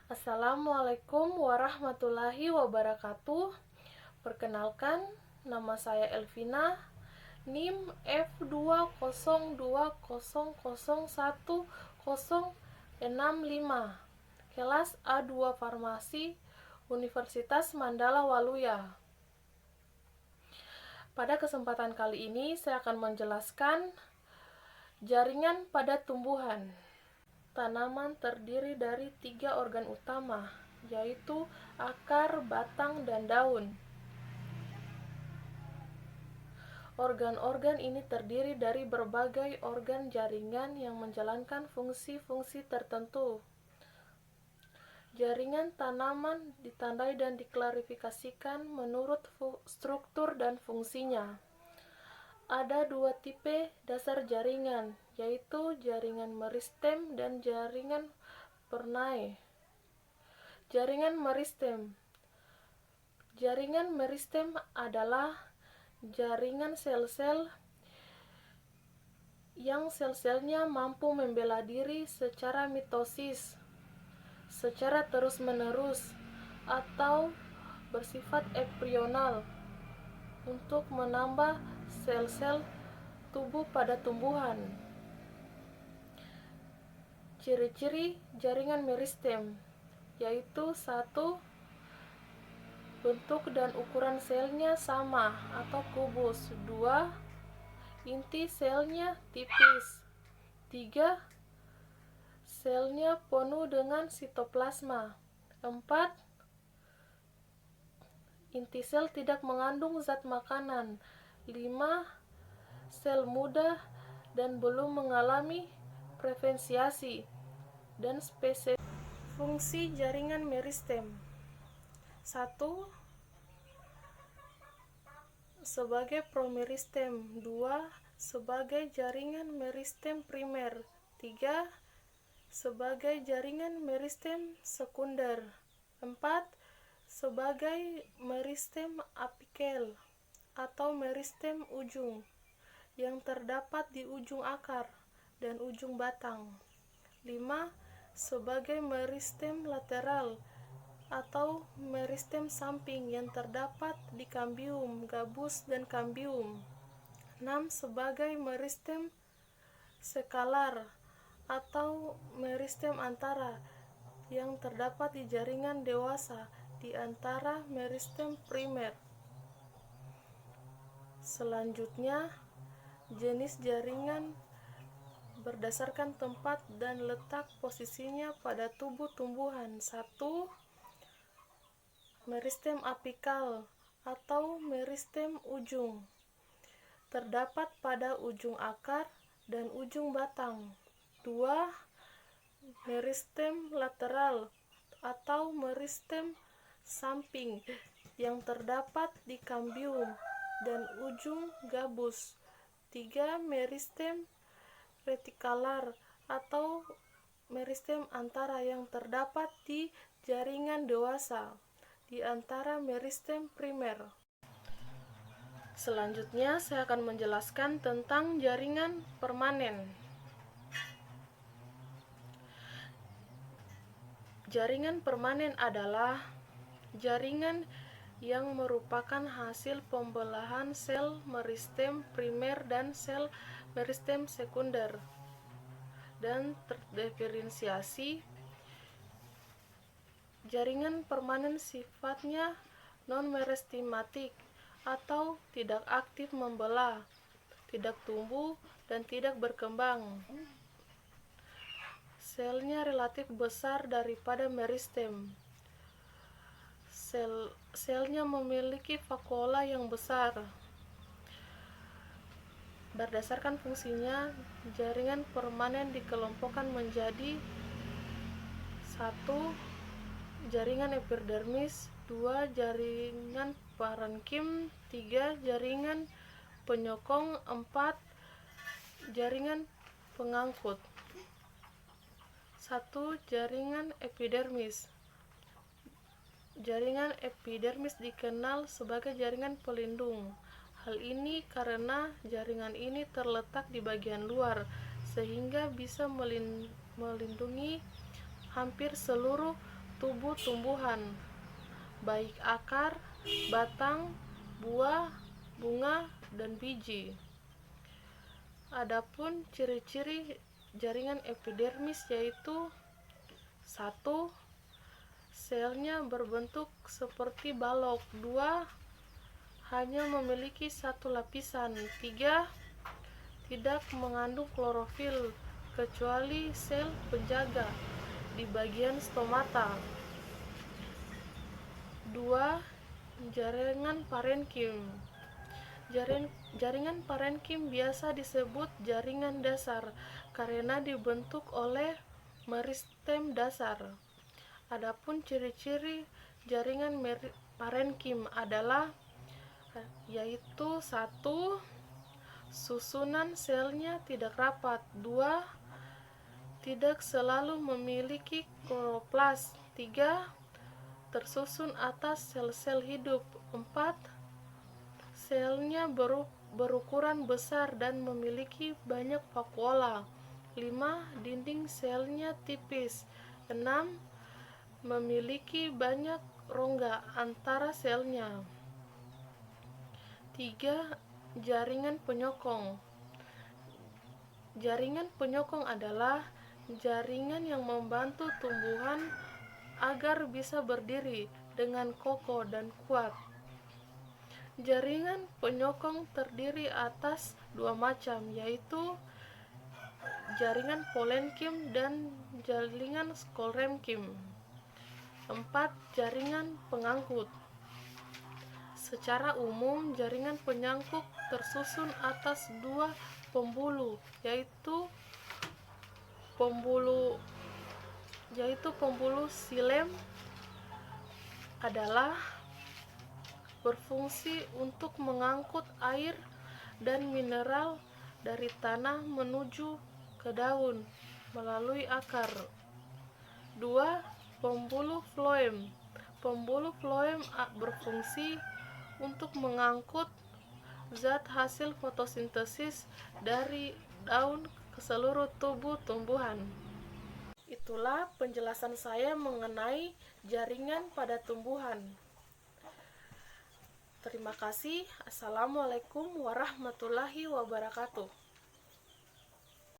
Assalamualaikum warahmatullahi wabarakatuh. Perkenalkan, nama saya Elvina, NIM F200100165, kelas A2 Farmasi, Universitas Mandala Waluya. Pada kesempatan kali ini, saya akan menjelaskan jaringan pada tumbuhan. Tanaman terdiri dari 3 organ utama, yaitu akar, batang, dan daun. Organ-organ ini terdiri dari berbagai organ jaringan yang menjalankan fungsi-fungsi tertentu. Jaringan tanaman ditandai dan diklarifikasikan menurut struktur dan fungsinya. Ada 2 tipe dasar jaringan, yaitu jaringan meristem dan jaringan pernae. Jaringan meristem. Jaringan meristem adalah jaringan sel-sel yang sel-selnya mampu membela diri secara mitosis, secara terus-menerus, atau bersifat embrional untuk menambah sel-sel tubuh pada tumbuhan. Ciri-ciri jaringan meristem yaitu 1. Bentuk dan ukuran selnya sama atau kubus. 2. Inti selnya tipis. 3. Selnya penuh dengan sitoplasma. 4. Inti sel tidak mengandung zat makanan. 5. Sel muda dan belum mengalami preferensiasi dan spesies. Fungsi jaringan meristem. 1. Sebagai promeristem. 2. Sebagai jaringan meristem primer. 3. Sebagai jaringan meristem sekunder. 4. Sebagai meristem apikel atau meristem ujung yang terdapat di ujung akar dan ujung batang. 5. Sebagai meristem lateral atau meristem samping yang terdapat di kambium, gabus, dan kambium. 6. Sebagai meristem sekalar atau meristem antara yang terdapat di jaringan dewasa di antara meristem primer. Selanjutnya, jenis jaringan berdasarkan tempat dan letak posisinya pada tubuh tumbuhan. 1. Meristem apikal atau meristem ujung, terdapat pada ujung akar dan ujung batang. 2. Meristem lateral atau meristem samping yang terdapat di kambium dan ujung gabus. 3. Meristem retikalar atau meristem antara yang terdapat di jaringan dewasa di antara meristem primer. Selanjutnya, saya akan menjelaskan tentang jaringan permanen. Jaringan permanen adalah jaringan yang merupakan hasil pembelahan sel meristem primer dan sel meristem sekunder dan terdiferensiasi. Jaringan permanen sifatnya non-meristematik atau tidak aktif membelah, tidak tumbuh, dan tidak berkembang. Selnya relatif besar daripada meristem. Selnya memiliki vakuola yang besar. Berdasarkan fungsinya, jaringan permanen dikelompokkan menjadi 1. Jaringan epidermis. 2. Jaringan parenkim. 3. Jaringan penyokong. 4. Jaringan pengangkut. 1. Jaringan epidermis. Jaringan epidermis dikenal sebagai jaringan pelindung. Hal ini karena jaringan ini terletak di bagian luar, sehingga bisa melindungi hampir seluruh tubuh tumbuhan, baik akar, batang, buah, bunga, dan biji. Adapun ciri-ciri jaringan epidermis yaitu: 1. Selnya berbentuk seperti balok. 2. Hanya memiliki satu lapisan. 3. Tidak mengandung klorofil kecuali sel penjaga di bagian stomata. 2. Jaringan parenkim. Jaringan parenkim biasa disebut jaringan dasar karena dibentuk oleh meristem dasar. Adapun ciri-ciri jaringan parenkim adalah yaitu: 1. Susunan selnya tidak rapat. 2. Tidak selalu memiliki kloroplas. 3. Tersusun atas sel-sel hidup. 4. Selnya berukuran besar dan memiliki banyak vakuola. 5. Dinding selnya tipis. 6. Memiliki banyak rongga antara selnya. 3. Jaringan penyokong. Jaringan penyokong adalah jaringan yang membantu tumbuhan agar bisa berdiri dengan kokoh dan kuat. Jaringan penyokong terdiri atas dua macam, yaitu jaringan polenkim dan jaringan sclerenkim. 4. Jaringan pengangkut. Secara umum, jaringan penyangkut tersusun atas dua pembuluh, yaitu pembuluh xilem adalah berfungsi untuk mengangkut air dan mineral dari tanah menuju ke daun melalui akar. 2. Pembuluh floem. Pembuluh floem berfungsi untuk mengangkut zat hasil fotosintesis dari daun ke seluruh tubuh tumbuhan. Itulah penjelasan saya mengenai jaringan pada tumbuhan. Terima kasih. Assalamualaikum warahmatullahi wabarakatuh.